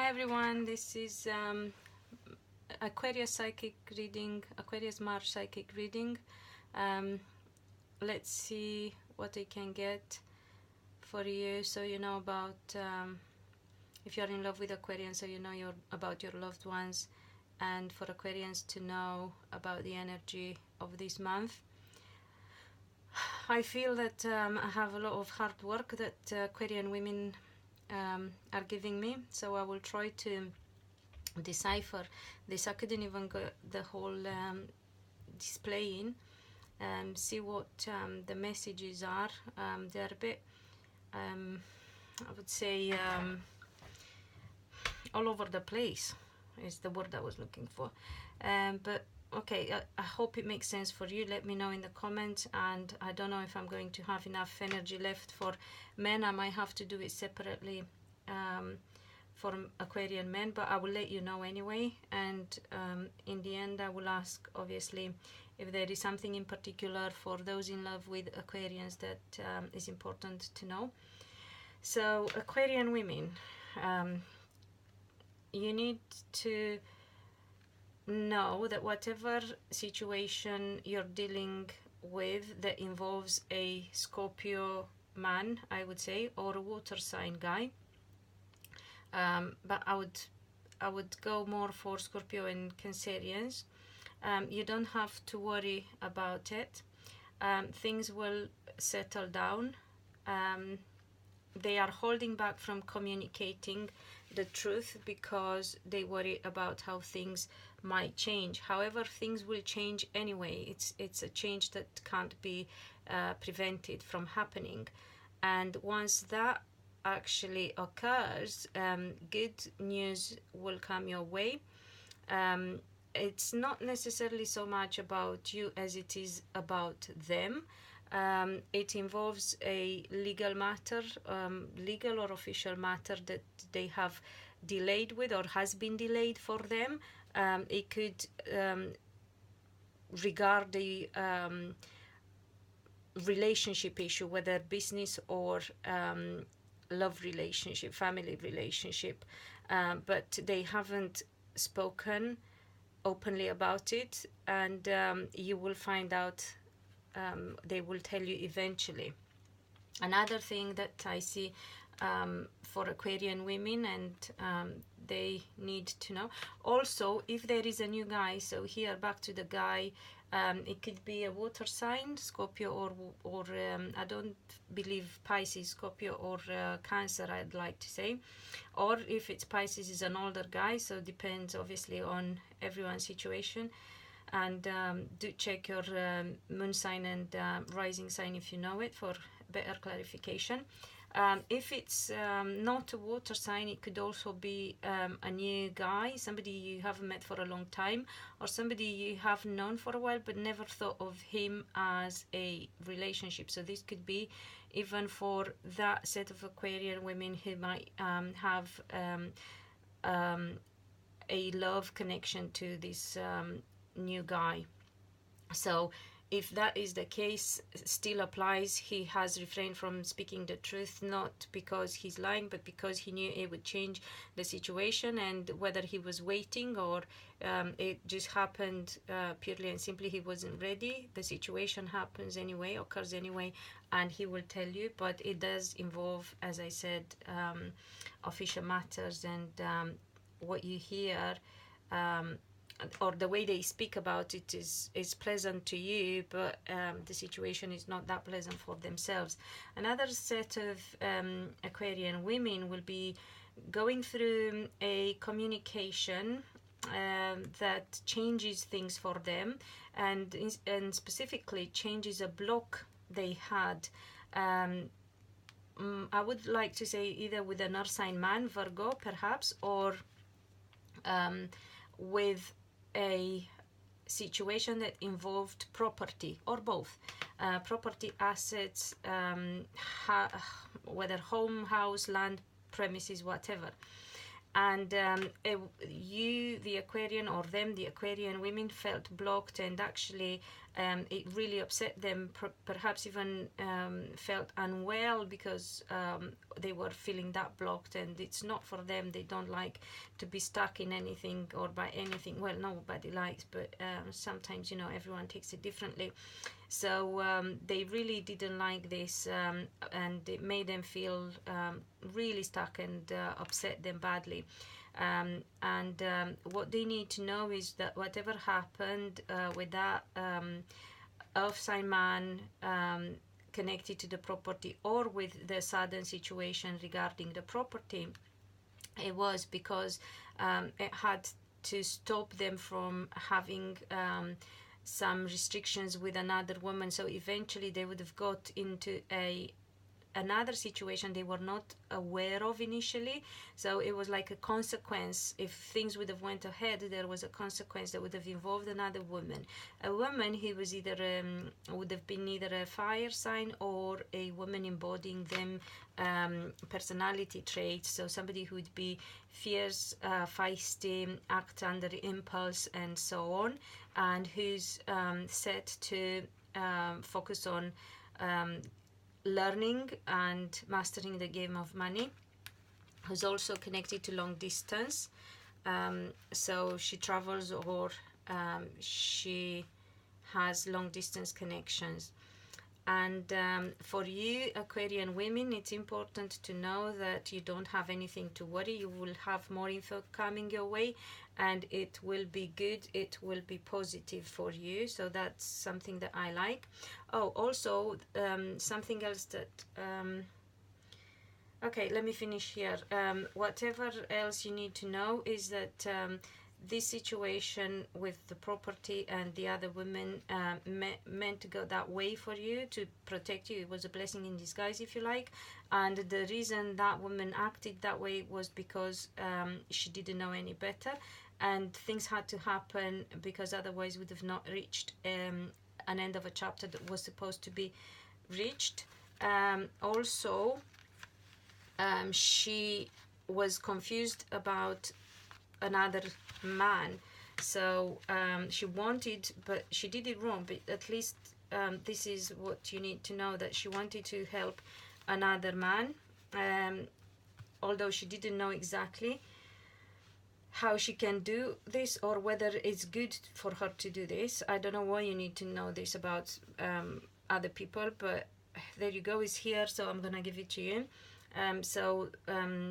Hi everyone, this is Aquarius psychic reading, Aquarius March psychic reading. Let's see what I can get for you, so you know about if you're in love with Aquarians, so you know about your loved ones, and for Aquarians to know about the energy of this month. I feel that I have a lot of hard work that Aquarian women are giving me, so I will try to decipher this. I couldn't even get the whole display in, see what the messages are. They're a bit, I would say, all over the place is the word I was looking for. But okay, I hope it makes sense for you. Let me know in the comments, and I don't know if I'm going to have enough energy left for men. I might have to do it separately for Aquarian men, but I will let you know anyway. And in the end, I will ask, obviously, if there is something in particular for those in love with Aquarians that is important to know. So Aquarian women, you need to know that whatever situation you're dealing with that involves a Scorpio man, I would say, or a water sign guy, but I would go more for Scorpio and Cancerians. You don't have to worry about it. Things will settle down. They are holding back from communicating the truth because they worry about how things might change. However, things will change anyway. It's a change that can't be prevented from happening. And once that actually occurs, good news will come your way. It's not necessarily so much about you as it is about them. It involves a legal matter, legal or official matter that they have delayed with or has been delayed for them. It could regard the relationship issue, whether business or love relationship, family relationship, but they haven't spoken openly about it, and you will find out. They will tell you eventually. Another thing that I see for Aquarian women, and they need to know also, if there is a new guy, so here back to the guy, it could be a water sign, Scorpio, or I don't believe Pisces, Scorpio, or Cancer, I'd like to say. Or if it's Pisces, is an older guy, so it depends obviously on everyone's situation. And do check your moon sign and rising sign if you know it for better clarification. If it's not a water sign, it could also be a new guy, somebody you haven't met for a long time, or somebody you have known for a while but never thought of him as a relationship. So this could be even for that set of Aquarian women who might have a love connection to this new guy. So if that is the case, still applies. He has refrained from speaking the truth, not because he's lying, but because he knew it would change the situation, and whether he was waiting or it just happened purely and simply he wasn't ready. The situation happens anyway, occurs anyway, and he will tell you. But it does involve, as I said, official matters, and what you hear or the way they speak about it is pleasant to you, but the situation is not that pleasant for themselves. Another set of Aquarian women will be going through a communication that changes things for them, and specifically changes a block they had. I would like to say either with an earth sign man, Virgo perhaps, or with a situation that involved property, or both, property, assets, whether home, house, land, premises, whatever. And you, the Aquarian, or them, the Aquarian women, felt blocked, and actually It really upset them, perhaps even felt unwell because they were feeling that blocked, and it's not for them. They don't like to be stuck in anything or by anything. Well, nobody likes, but sometimes, you know, everyone takes it differently. So they really didn't like this, and it made them feel really stuck and upset them badly. What they need to know is that whatever happened with that earth sign man connected to the property, or with the sudden situation regarding the property, it was because it had to stop them from having some restrictions with another woman. So eventually they would have got into another situation they were not aware of initially. So it was like a consequence. If things would have went ahead, there was a consequence that would have involved another woman, a woman who was either would have been either a fire sign or a woman embodying them personality traits. So somebody who would be fierce, feisty, act under impulse, and so on, and who's set to focus on learning and mastering the game of money, who's also connected to long distance. So she travels, or she has long distance connections. And for you Aquarian women, it's important to know that you don't have anything to worry. You will have more info coming your way, and it will be good, it will be positive for you. So that's something that I like. Oh, also something else that okay, let me finish here. Whatever else you need to know is that this situation with the property and the other women meant to go that way for you, to protect you. It was a blessing in disguise, if you like. And the reason that woman acted that way was because she didn't know any better, and things had to happen, because otherwise would have not reached an end of a chapter that was supposed to be reached. Also, she was confused about another man. So she wanted, but she did it wrong. But at least this is what you need to know, that she wanted to help another man, although she didn't know exactly how she can do this, or whether it's good for her to do this. I don't know why you need to know this about other people, but there you go, it's here, so I'm gonna give it to you.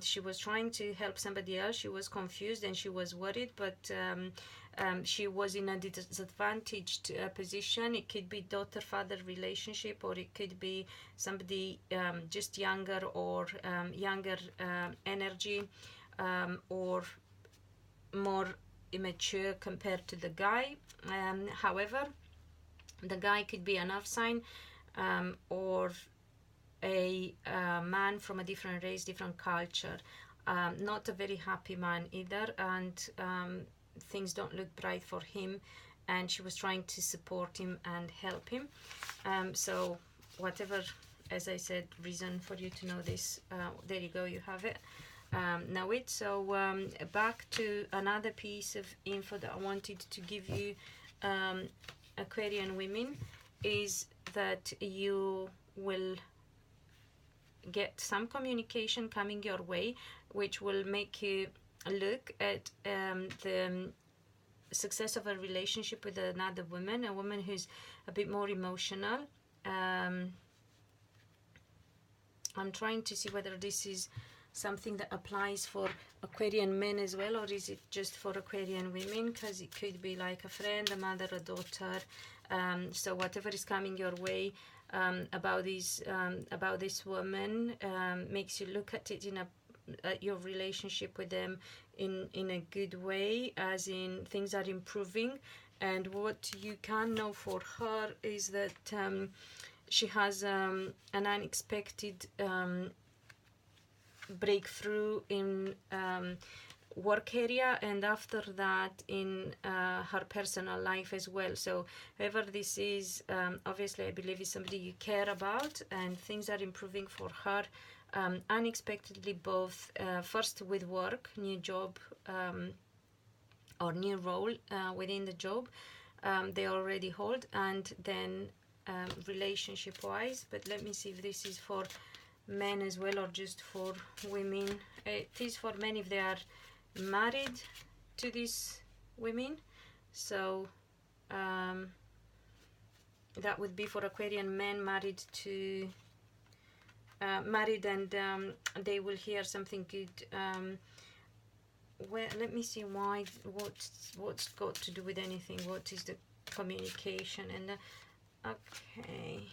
She was trying to help somebody else. She was confused and she was worried, but she was in a disadvantaged position. It could be daughter-father relationship, or it could be somebody just younger, or younger energy, or more immature compared to the guy. However, the guy could be an earth sign, or a man from a different race, different culture, not a very happy man either, and things don't look bright for him, and she was trying to support him and help him. So whatever, as I said, reason for you to know this, there you go, you have it. Know it. So back to another piece of info that I wanted to give you, Aquarian women, is that you will get some communication coming your way, which will make you look at the success of a relationship with another woman, a woman who's a bit more emotional. I'm trying to see whether this is something that applies for Aquarian men as well, or is it just for Aquarian women, because it could be like a friend, a mother, a daughter. So whatever is coming your way about this woman makes you look at it at your relationship with them in a good way, as in things are improving. And what you can know for her is that she has an unexpected breakthrough in work area, and after that in her personal life as well. So whoever this is, obviously I believe is somebody you care about, and things are improving for her unexpectedly, both first with work, new job, or new role within the job, they already hold, and then relationship wise. But let me see if this is for men as well or just for women. It is for men if they are married to these women. So that would be for Aquarian men married to married, and they will hear something good. Well, let me see why. What's got to do with anything? What is the communication? And okay.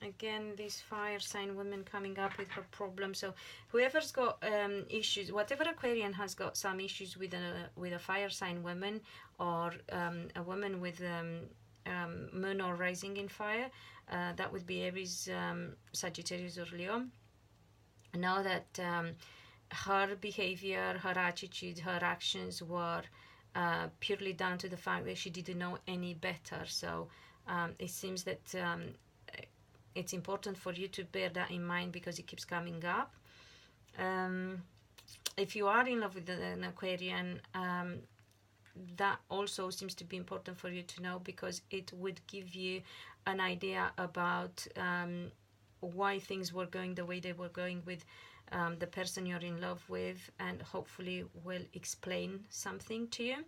Again, this fire sign woman coming up with her problem. So whoever's got issues, whatever Aquarian has got some issues with a fire sign woman, or a woman with moon or rising in fire, that would be Aries, Sagittarius or Leo. Know that her behavior, her attitude, her actions were purely down to the fact that she didn't know any better. So it seems that it's important for you to bear that in mind, because it keeps coming up. If you are in love with an Aquarian, that also seems to be important for you to know, because it would give you an idea about why things were going the way they were going with the person you're in love with, and hopefully will explain something to you.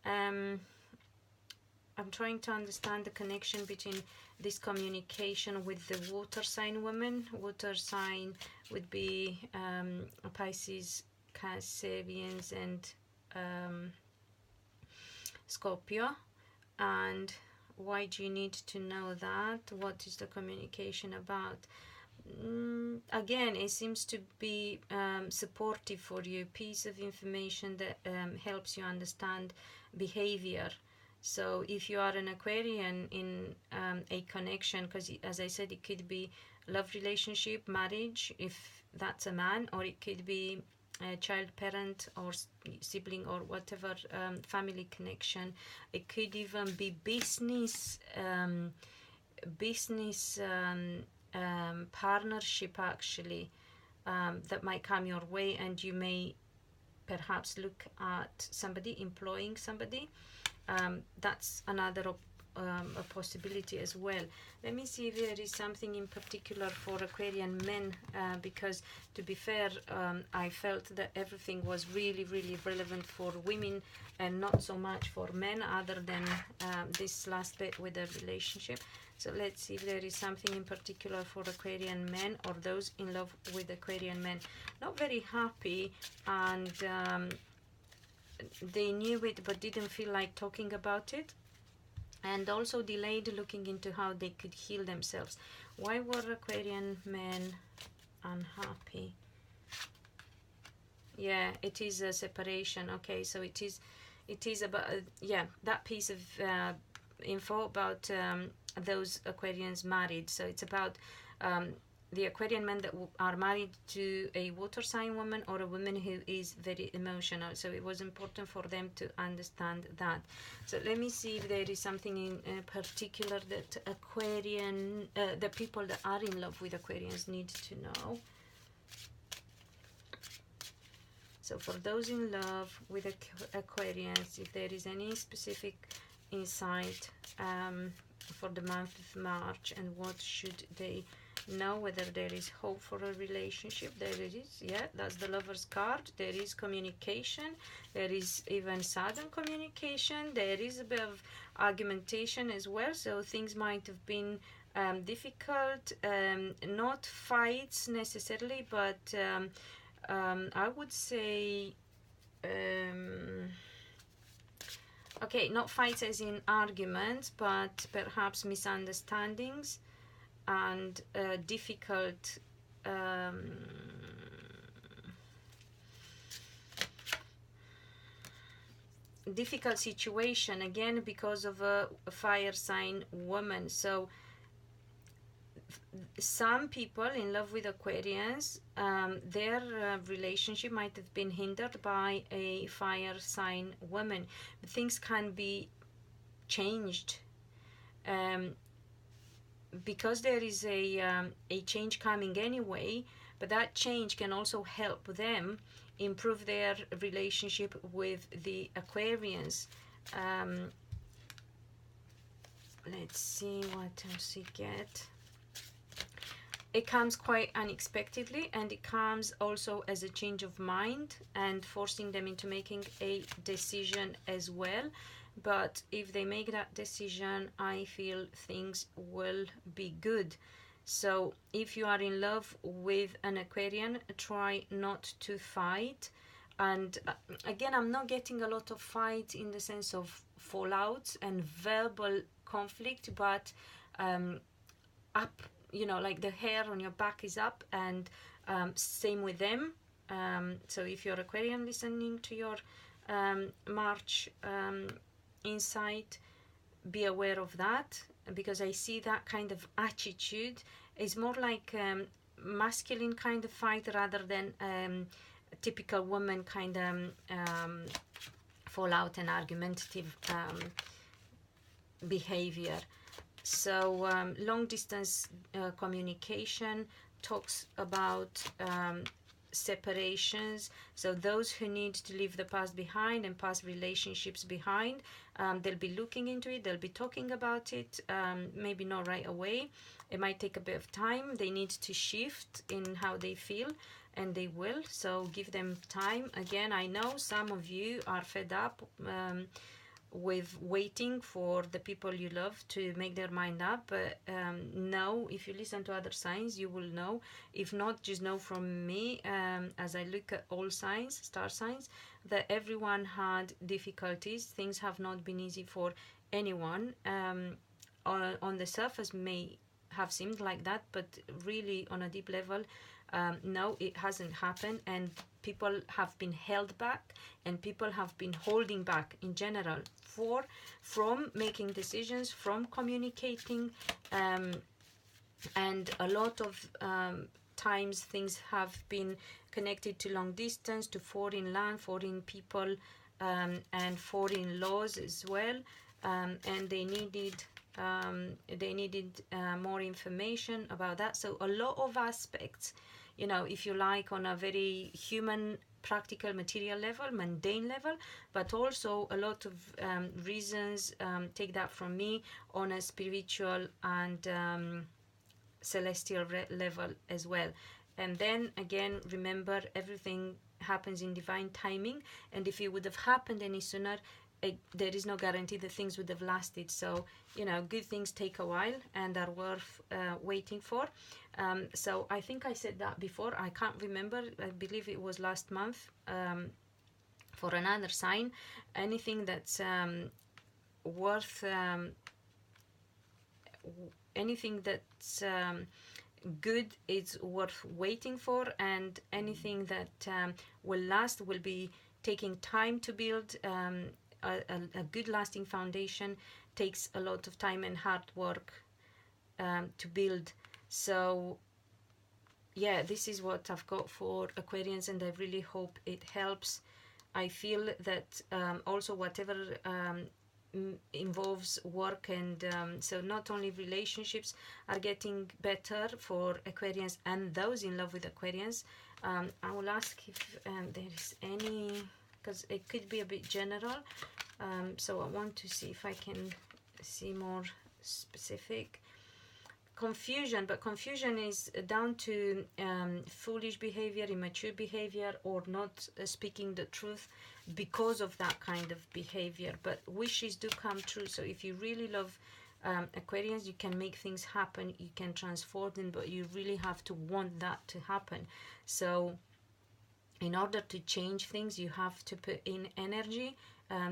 I'm trying to understand the connection between this communication with the water sign woman. Water sign would be Pisces, Cancerians, and Scorpio. And why do you need to know that? What is the communication about? Again, it seems to be supportive for you, piece of information that helps you understand behavior. So if you are an Aquarian in a connection, because as I said, it could be love relationship, marriage, if that's a man, or it could be a child, parent, or sibling, or whatever family connection. It could even be business partnership, actually, that might come your way, and you may perhaps look at somebody employing somebody. That's another a possibility as well. Let me see if there is something in particular for Aquarian men, because to be fair, I felt that everything was really relevant for women and not so much for men, other than this last bit with the relationship. So let's see if there is something in particular for Aquarian men, or those in love with Aquarian men. Not very happy, and they knew it but didn't feel like talking about it, and also delayed looking into how they could heal themselves. Why were Aquarian men unhappy? Yeah, it is a separation. Okay, so it is about yeah, that piece of info about those Aquarians married. So it's about the Aquarian men that are married to a water sign woman, or a woman who is very emotional. So it was important for them to understand that. So let me see if there is something in particular that Aquarian, the people that are in love with Aquarians need to know. So for those in love with Aquarians, if there is any specific insight for the month of March, and what should they know, whether there is hope for a relationship. There it is, yeah, that's the Lover's card. There is communication, there is even sudden communication, there is a bit of argumentation as well, so things might have been difficult, not fights necessarily, but I would say okay, not fights as in arguments, but perhaps misunderstandings and difficult situation, again because of a fire sign woman. So some people in love with Aquarians, their relationship might have been hindered by a fire sign woman. Things can be changed. because there is a change coming anyway, but that change can also help them improve their relationship with the Aquarians. Let's see what else we get. It comes quite unexpectedly, and it comes also as a change of mind and forcing them into making a decision as well. But if they make that decision, I feel things will be good. So if you are in love with an Aquarian, try not to fight. And again, I'm not getting a lot of fight in the sense of fallouts and verbal conflict, but up, you know, like the hair on your back is up, and same with them. So if you're Aquarian listening to your March insight, be aware of that, because I see that kind of attitude is more like masculine kind of fight rather than typical woman kind of fallout and argumentative behavior. So long distance communication talks about separations. So those who need to leave the past behind and past relationships behind, they'll be looking into it, they'll be talking about it, maybe not right away. It might take a bit of time. They need to shift in how they feel, and they will. So give them time. Again, I know some of you are fed up with waiting for the people you love to make their mind up, but no, if you listen to other signs, you will know. If not, just know from me, as I look at all signs, star signs, that everyone had difficulties. Things have not been easy for anyone. On the surface may have seemed like that, but really on a deep level, no, it hasn't happened, and people have been held back, and people have been holding back in general from making decisions, from communicating, and a lot of times things have been connected to long distance, to foreign land, foreign people, and foreign laws as well, and they needed more information about that. So a lot of aspects, you know, if you like, on a very human, practical, material level, mundane level, but also a lot of reasons, take that from me, on a spiritual and celestial level as well. And then again, remember, everything happens in divine timing, and if it would have happened any sooner, there is no guarantee that things would have lasted. So, you know, good things take a while and are worth waiting for. So I think I said that before. I can't remember. I believe it was last month, for another sign. Anything that's worth, anything that's good is worth waiting for, and anything that will last will be taking time to build. A good lasting foundation takes a lot of time and hard work to build. So yeah, this is what I've got for Aquarians, and I really hope it helps. I feel that also whatever involves work, and so not only relationships are getting better for Aquarians and those in love with Aquarians. I will ask if there is any, because it could be a bit general, so I want to see if I can see more specific. Confusion, but confusion is down to foolish behavior, immature behavior, or not speaking the truth because of that kind of behavior. But wishes do come true. So if you really love Aquarians, you can make things happen, you can transform them, but you really have to want that to happen. So in order to change things, you have to put in energy,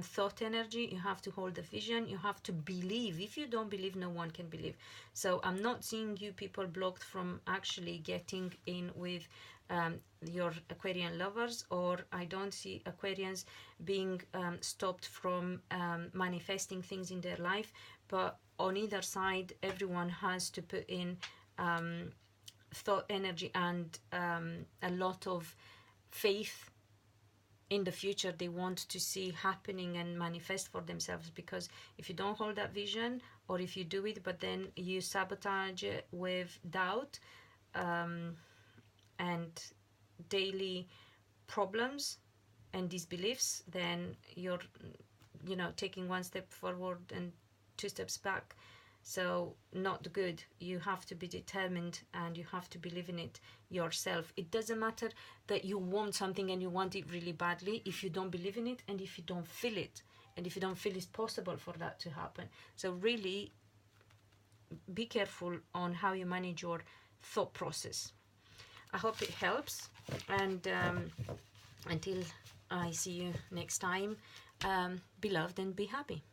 thought energy. You have to hold the vision. You have to believe. If you don't believe, no one can believe. So I'm not seeing you people blocked from actually getting in with your Aquarian lovers, or I don't see Aquarians being stopped from manifesting things in their life. But on either side, everyone has to put in thought energy and a lot of faith in the future they want to see happening and manifest for themselves. Because if you don't hold that vision or if you do it but then you sabotage it with doubt and daily problems and disbeliefs, then you're, you know, taking one step forward and two steps back. So not good. You have to be determined and you have to believe in it yourself. It doesn't matter that you want something and you want it really badly if you don't believe in it and if you don't feel it, and if you don't feel it's possible for that to happen. So really be careful on how you manage your thought process. I hope it helps, and until I see you next time, be loved and be happy.